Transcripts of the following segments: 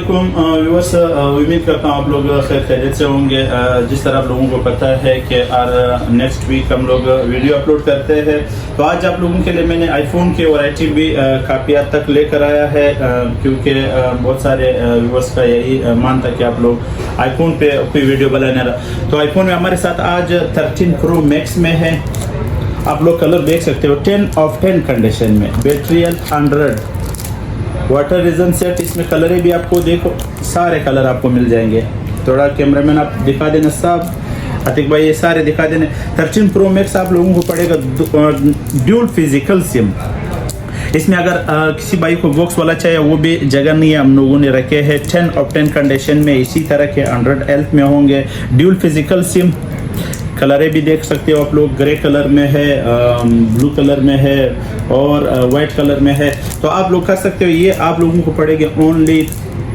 अस्सलामुअलैकुम व्यूअर्स, उम्मीद करता हूँ आप लोग खैर खैरियत से होंगे। जिस तरह आप लोगों को पता है कि नेक्स्ट वीक हम लोग वीडियो अपलोड करते हैं, तो आज आप लोगों के लिए मैंने आईफोन की वैरायटी भी काफ़ी हद तक लेकर आया है, क्योंकि बहुत सारे व्यूअर्स का यही मान था कि आप लोग आईफोन पे कोई वीडियो बनाने रहा। तो आईफोन में हमारे साथ आज 13 प्रो मैक्स में है। आप लोग कलर देख सकते हो 10 ऑफ 10 कंडीशन में, battery health 100, water resistant. इसमें कलर भी आपको देखो सारे कलर आपको मिल जाएंगे। थोड़ा कैमरामैन आप दिखा देना साहब, अतिक भाई ये सारे दिखा देना। 13 प्रो मैक्स आप लोगों को पड़ेगा ड्यूल फिजिकल सिम। इसमें अगर किसी भाई को बॉक्स वाला चाहिए वो भी जगह नहीं है, हम लोगों ने रखे हैं 10 ऑफ 10 कंडीशन में। इसी तरह के 100 हेल्थ में होंगे। ड्यूल फिजिकल सिम कलर भी देख सकते हो आप लोग, ग्रे कलर में है, ब्लू कलर में है और वाइट कलर में है। तो आप लोग कर सकते हो। ये आप लोगों को पड़ेगा ओनली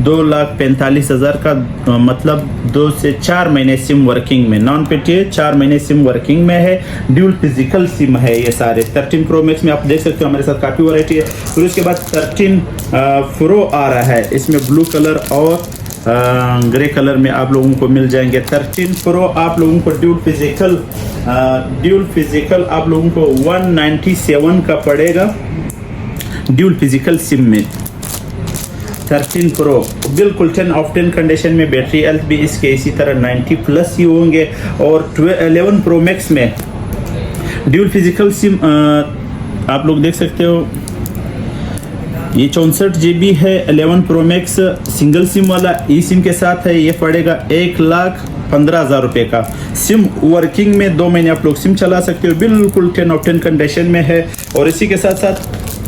2,45,000 का, मतलब 2 से 4 महीने सिम वर्किंग में। नॉन पेटी 4 महीने सिम वर्किंग में है। ड्यूल फिजिकल सिम है ये सारे। 13 प्रो मैक्स में आप देख सकते हो हमारे साथ काफ़ी वैरायटी है। फिर उसके बाद 13 प्रो आ रहा है, इसमें ब्लू कलर और ग्रे कलर में आप लोगों को मिल जाएंगे। 13 प्रो आप लोगों को ड्यूल फिजिकल आप लोगों को 197 का पड़ेगा ड्यूल फिजिकल सिम में। 13 प्रो बिल्कुल 10 ऑफ 10 कंडीशन में। बैटरी हेल्थ भी इसके इसी तरह 90 प्लस ही होंगे। और 11 प्रो मैक्स में ड्यूल फिजिकल सिम आप लोग देख सकते हो, ये 64 GB है। 11 प्रो मैक्स सिंगल सिम वाला ई सिम के साथ है। ये पड़ेगा 1,15,000 रुपये का। सिम वर्किंग में 2 महीने आप लोग सिम चला सकते हो। बिल्कुल 10 ऑफ 10 कंडीशन में है। और इसी के साथ साथ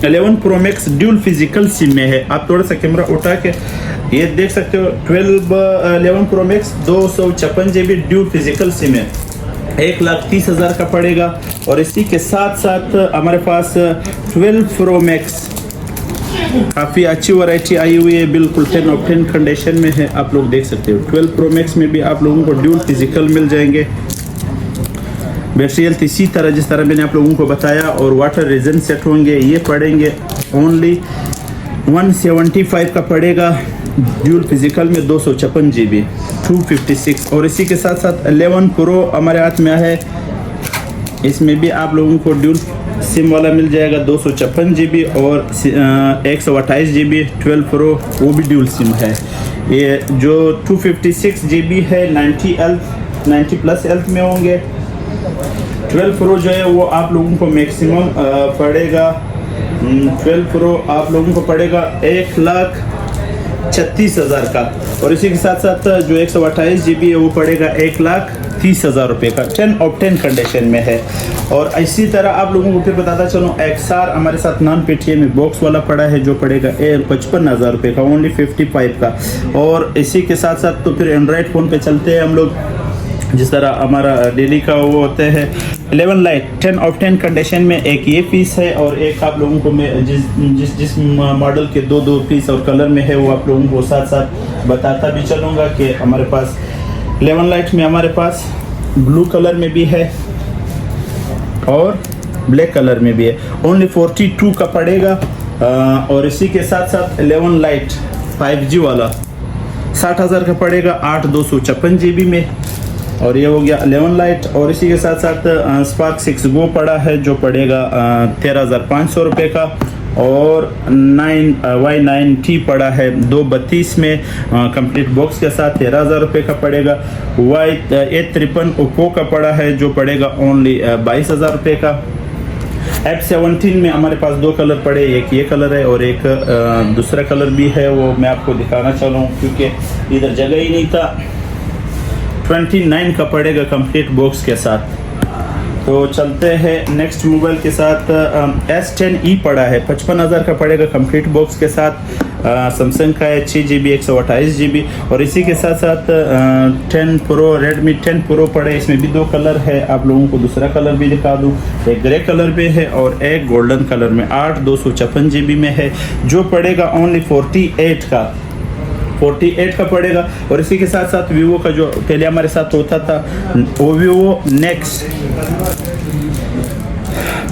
11 pro max dual physical SIM में है। आप थोड़ा सा कैमरा उठा के ये देख सकते हो। 11 pro max 256 GB dual physical SIM है, 1,30,000 का पड़ेगा। और इसी के साथ साथ हमारे पास 12 प्रो मैक्स काफ़ी अच्छी वैरायटी आई हुई है, बिल्कुल 10 ऑफ 10 कंडीशन में है। आप लोग देख सकते हो 12 प्रो मैक्स में भी आप लोगों को ड्यूल फिजिकल मिल जाएंगे। बैटरी हेल्थ इसी तरह जिस तरह मैंने आप लोगों को बताया। और वाटर रेजन सेट होंगे। ये पड़ेंगे ओनली 175 का पड़ेगा ड्यूल फिजिकल में। 256 GB 256। और इसी के साथ साथ 11 प्रो हमारे हाथ में है। इसमें भी आप लोगों को ड्यूल सिम वाला मिल जाएगा 256 GB और 128 GB 12 प्रो, वो भी ड्यूल सिम है। ये जो 256 GB है 90 प्लस हेल्थ में होंगे। 12 प्रो जो है वो आप लोगों को मैक्सिमम पड़ेगा 12 प्रो आप लोगों को पड़ेगा 1,36,000 का। और इसी के साथ साथ जो 128 GB है वो पड़ेगा 1,30,000 रुपये का। 10 ऑफ 10 कंडीशन में है। और इसी तरह आप लोगों को फिर बताता चलूँ, XR हमारे साथ नॉन पेटीएम में बॉक्स वाला पड़ा है, जो पड़ेगा 55,000 रुपये का, ओनली 55 का। और इसी के साथ साथ तो फिर एंड्रॉयड फ़ोन पे चलते हैं हम लोग, जिस तरह हमारा डेली का वो होते हैं 11 लाइट 10 ऑफ 10 कंडीशन में। एक ये पीस है और एक आप लोगों को मैं जिस मॉडल के दो पीस और कलर में है वो आप लोगों को साथ साथ बताता भी चलूँगा कि हमारे पास 11 लाइट में हमारे पास ब्लू कलर में भी है और ब्लैक कलर में भी है। ओनली 42 का पड़ेगा। और इसी के साथ साथ 11 लाइट 5G वाला 60,000 का पड़ेगा 8,256 GB में। और ये हो गया 11 लाइट। और इसी के साथ साथ स्पार्क 6 गो पड़ा है, जो पड़ेगा 13,500 रुपये का। और Y9T पड़ा है 232 में कंप्लीट बॉक्स के साथ 13,000 रुपये का पड़ेगा। A53 ओप्पो का पड़ा है, जो पड़ेगा ओनली 22,000 रुपये का। F17 में हमारे पास 2 कलर पड़े, एक ये कलर है और एक दूसरा कलर भी है, वो मैं आपको दिखाना चाह हूँ क्योंकि इधर जगह ही नहीं था। 29 का पड़ेगा कंप्लीट बॉक्स के साथ। तो चलते हैं नेक्स्ट मोबाइल के साथ। S10e पड़ा है 55,000 का पड़ेगा कंप्लीट बॉक्स के साथ। सैमसंग का है 6 GB 128 GB। और इसी के साथ साथ 10 प्रो रेडमी 10 प्रो पड़े, इसमें भी 2 कलर है। आप लोगों को दूसरा कलर भी दिखा दूँ, एक ग्रे कलर में है और एक गोल्डन कलर में। 8,256 GB में है, जो पड़ेगा ओनली 48 का पड़ेगा। और इसी के साथ साथ वीवो का जो पहले हमारे साथ होता था, वो वीवो नेक्स्ट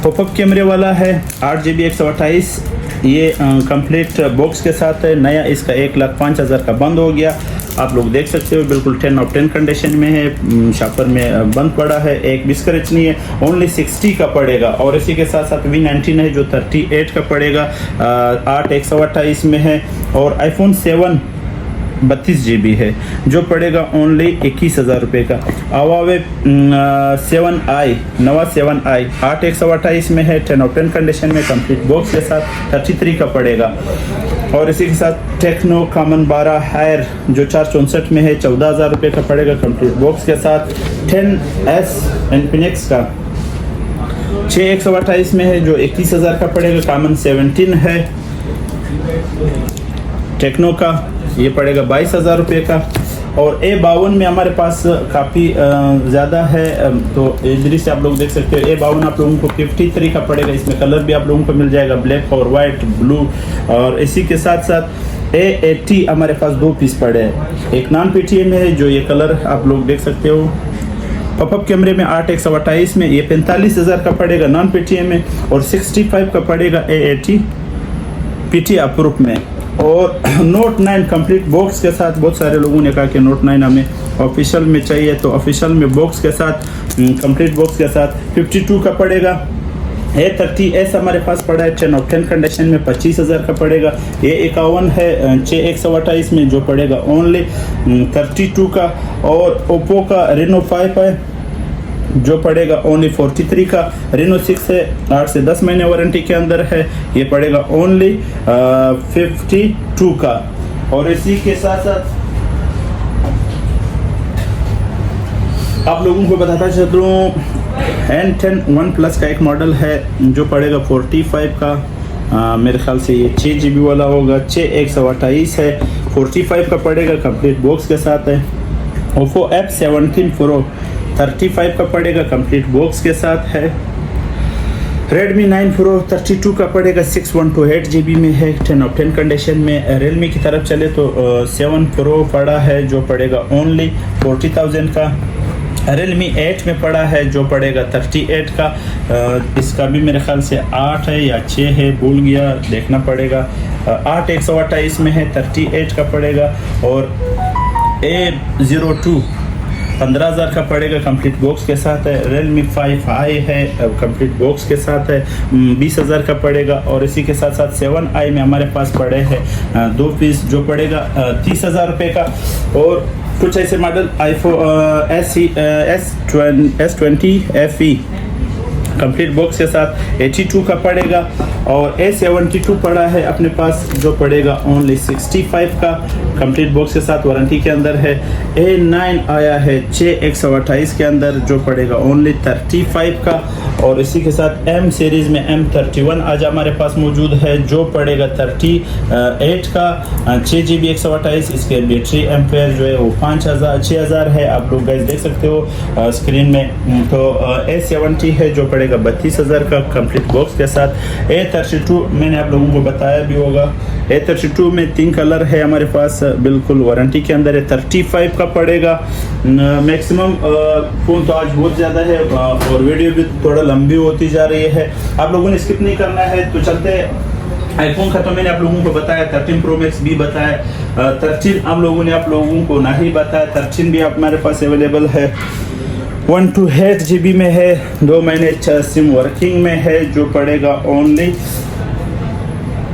पॉपअप कैमरे वाला है 8 GB 128 ये कंप्लीट बॉक्स के साथ है। नया इसका 1,05,000 का बंद हो गया। आप लोग देख सकते हो बिल्कुल 10 ऑफ 10 कंडीशन में है। शॉपर में बंद पड़ा है, एक भी स्क्रैच नहीं है। ओनली 60 का पड़ेगा। और इसी के साथ साथ V19 है जो 38 का पड़ेगा। 8 128 में है। और iPhone 7 32 GB है जो पड़ेगा ओनली 21,000 रुपये का। Huawei 7i नवा 7i 8 128 में है। 10 ऑफ 10 कंडीशन में कंप्लीट बॉक्स के साथ 33 का पड़ेगा। और इसी के साथ टेक्नो कॉमन 12 हायर जो 464 में है 14,000 रुपये का पड़ेगा कंप्लीट बॉक्स के साथ। 10s इन्फिनिक्स का 6 128 में है जो 21,000 का पड़ेगा। कॉमन 17 है टेक्नो का, ये पड़ेगा 22,000 रुपये का। और A52 में हमारे पास काफ़ी ज़्यादा है, तो इधर से आप लोग देख सकते हो। A52 आप लोगों को 53 का पड़ेगा। इसमें कलर भी आप लोगों को मिल जाएगा, ब्लैक और वाइट, ब्लू। और इसी के साथ साथ A80 हमारे पास 2 पीस पड़े हैं। एक नॉन PTA में है जो ये कलर आप लोग देख सकते हो। पॉपअप कैमरे में 8 128 में ये 45,000 का पड़ेगा नॉन PTA में। और 65 का पड़ेगा A80 PTA अप्रूव में। और नोट 9 कंप्लीट बॉक्स के साथ, बहुत सारे लोगों ने कहा कि नोट 9 हमें ऑफिशियल में चाहिए, तो ऑफिशियल में बॉक्स के साथ कंप्लीट बॉक्स के साथ 52 का पड़ेगा। A30s हमारे पास पड़ा है 10 ऑफ 10 कंडीशन में 25,000 का पड़ेगा। A51 है 6 128 में जो पड़ेगा ओनली 32 का। और ओप्पो का Reno 5 है जो पड़ेगा ओनली 43 का। Reno 6 है 8 से 10 महीने वारंटी के अंदर है, ये पड़ेगा ओनली 52 का। और इसी के साथ साथ आप लोगों को बताता चलूँ N10 OnePlus का एक मॉडल है जो पड़ेगा 45 का। मेरे ख्याल से ये 6 GB वाला होगा। 6 128 है, 45 का पड़ेगा, कंप्लीट बॉक्स के साथ है। Oppo F17 Pro 35 का पड़ेगा, कंप्लीट बॉक्स के साथ है। Redmi 9 Pro 32 का पड़ेगा, 6128 GB में है, 10 ऑफ 10 कंडीशन में। Realme की तरफ चले तो 7 Pro पड़ा है जो पड़ेगा ओनली 40,000 का। Realme 8 में पड़ा है जो पड़ेगा 38 का। इसका भी मेरे ख्याल से 8 है या 6 है, भूल गया, देखना पड़ेगा। 8 128 में है, 38 का पड़ेगा। और A02 15,000 का पड़ेगा, कंप्लीट बॉक्स के साथ है। Realme 5i है, कंप्लीट बॉक्स के साथ है, 20,000 का पड़ेगा। और इसी के साथ साथ 7i में हमारे पास पड़े हैं 2 पीस जो पड़ेगा 30,000 रुपये का। और कुछ ऐसे model iPhone S20 FE complete box के साथ 82 का पड़ेगा। और A72 पड़ा है अपने पास जो पड़ेगा ओनली 65 का, कंप्लीट बॉक्स के साथ वारंटी के अंदर है। A9 आया है 6 128 के अंदर जो पड़ेगा ओनली 35 का। और इसी के साथ M सीरीज़ में M31 आज हमारे पास मौजूद है जो पड़ेगा 38 का। 6 GB 128, इसके बैटरी एम्पेयर जो है वो 6,000 है, आप लोग गाइस देख सकते हो स्क्रीन में। तो A70 है जो पड़ेगा 32,000 का, कंप्लीट बॉक्स के साथ। A32 मैंने आप लोगों को बताया भी होगा। A32 में 3 कलर है हमारे पास, बिल्कुल वारंटी के अंदर है। 35 का पड़ेगा। मैक्सिमम फ़ोन तो आज बहुत ज़्यादा है और वीडियो भी थोड़ा लंबी होती जा रही है, आप लोगों ने स्किप नहीं करना है। तो चलते आईफोन का तो मैंने आप लोगों को बताया, 13 Pro Max भी बताया, 13 आप लोगों ने आप लोगों को नहीं बताया। 13 भी हमारे पास अवेलेबल है, 128 GB में है, 2 महीने सिम वर्किंग में है जो पड़ेगा ओनली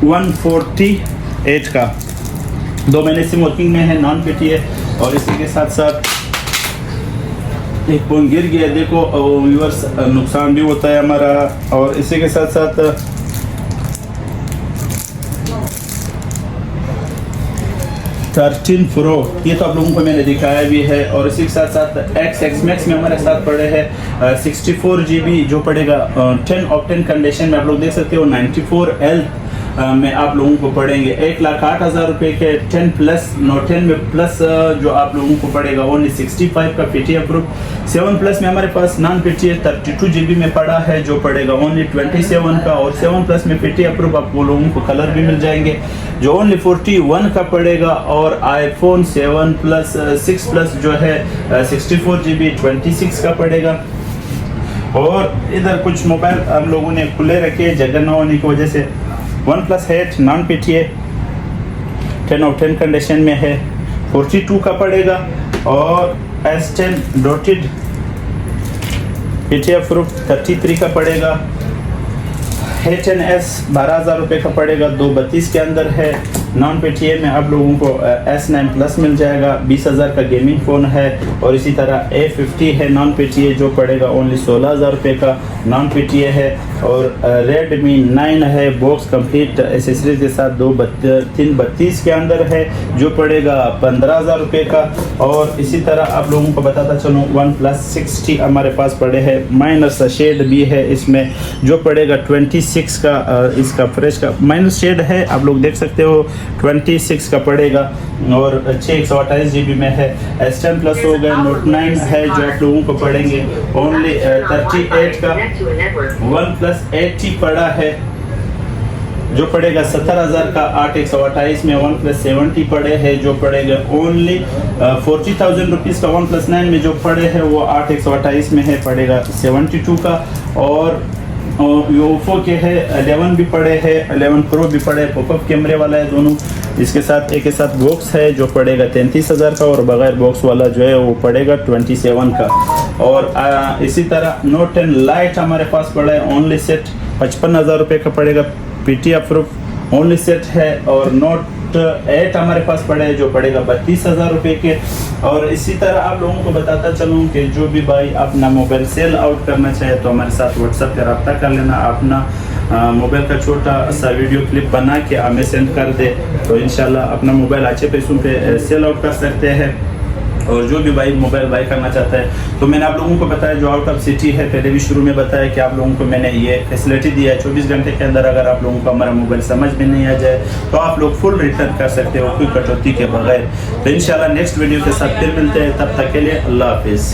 148 का। 2 महीने सिम वर्किंग में है, नॉन PTA। और इसी के साथ साथ एक फोन गिर गया, देखो व्यूअर्स, नुकसान भी होता है हमारा। और इसी के साथ साथ 13 Pro ये तो आप लोगों को मैंने दिखाया भी है। और इसी के साथ साथ X Max में हमारे साथ पड़े हैं 64 GB जो पड़ेगा 10 ऑफ 10 कंडीशन में, आप लोग देख सकते हो। 94L में आप लोगों को पड़ेंगे 1,08,000 रुपये के। 10 प्लस नोट 10 में प्लस जो आप लोगों को पड़ेगा ओनली 65 का PTA अप्रूव। 7 प्लस में हमारे पास नॉन PTA 32 GB में पड़ा है जो पड़ेगा ओनली 27 का। और 7 प्लस में PTA अप्रूव आपको लोगों को कलर भी मिल जाएंगे जो ओनली 41 का पड़ेगा। और iPhone 7 प्लस 6 प्लस जो है 64 GB 26 का पड़ेगा। और इधर कुछ मोबाइल हम लोगों ने खुले रखे, जगह न होने की वजह से OnePlus 8 non PTA 10 of 10 condition में है, 42 का पड़ेगा। और S10 डॉटेड PTA प्रूफ 33 का पड़ेगा। H10s 12,000 रुपये का पड़ेगा, 232 के अंदर है। नॉन PTA में आप लोगों को S9 प्लस मिल जाएगा, 20,000 का गेमिंग फ़ोन है। और इसी तरह A50 है नॉन PTA जो पड़ेगा ओनली 16,000 रुपये का, नॉन PTA है। और Redmi 9 है बॉक्स कंप्लीट एसेसरीज के साथ, 332 के अंदर है जो पड़ेगा 15,000 रुपये का। और इसी तरह आप लोगों को बताता चलूँ OnePlus 60 हमारे पास पड़े हैं, माइनस शेड भी है इसमें जो पड़ेगा 26 का। इसका फ्रेश का माइनस शेड है, आप लोग देख सकते हो, 26 का पड़ेगा। और 628 GB में है। S10 प्लस हो गए, Note 9 है जो आप लोगों को पड़ेंगे ओनली 38 का। OnePlus 80 पड़ा है जो पड़ेगा 17,000 का, 8/128 में। OnePlus 70 पड़े हैं जो पड़ेगा ओनली 40,000 रुपीज़ का। OnePlus 9 में जो पड़े हैं वो 8/128 में है, पड़ेगा 72 का। और ओप्पो के है 11 भी पड़े हैं, 11 प्रो भी पड़े, पॉपअप कैमरे वाला है दोनों। इसके साथ एक के साथ बॉक्स है जो पड़ेगा 33,000 का, और बगैर बॉक्स वाला जो है वो पड़ेगा 27 का। और इसी तरह Note 10 लाइट हमारे पास पड़ा है ओनली सेट 55,000 रुपये का पड़ेगा, PTA प्रूफ ओनली सेट है। और Note 8 हमारे पास पड़े है जो पड़ेगा 32,000 रुपये के। और इसी तरह आप लोगों को बताता चलूँ कि जो भी भाई अपना मोबाइल सेल आउट करना चाहे तो हमारे साथ व्हाट्सएप पर रब्ता कर लेना, अपना मोबाइल का छोटा सा वीडियो क्लिप बना के हमें सेंड कर दे तो इंशाल्लाह अपना मोबाइल अच्छे पैसों पे सेल आउट कर सकते हैं। और जो भी भाई मोबाइल बाई करना चाहता है तो मैंने आप लोगों को बताया जो आउट ऑफ सिटी है, पहले भी शुरू में बताया कि आप लोगों को मैंने ये फैसिलिटी दिया है 24 घंटे के अंदर अगर आप लोगों को हमारा मोबाइल समझ में नहीं आ जाए तो आप लोग फुल रिटर्न कर सकते हो कोई कटौती के बगैर। तो इंशाल्लाह नेक्स्ट वीडियो के साथ फिर मिलते हैं, तब तक के लिए अल्लाह हाफिज़।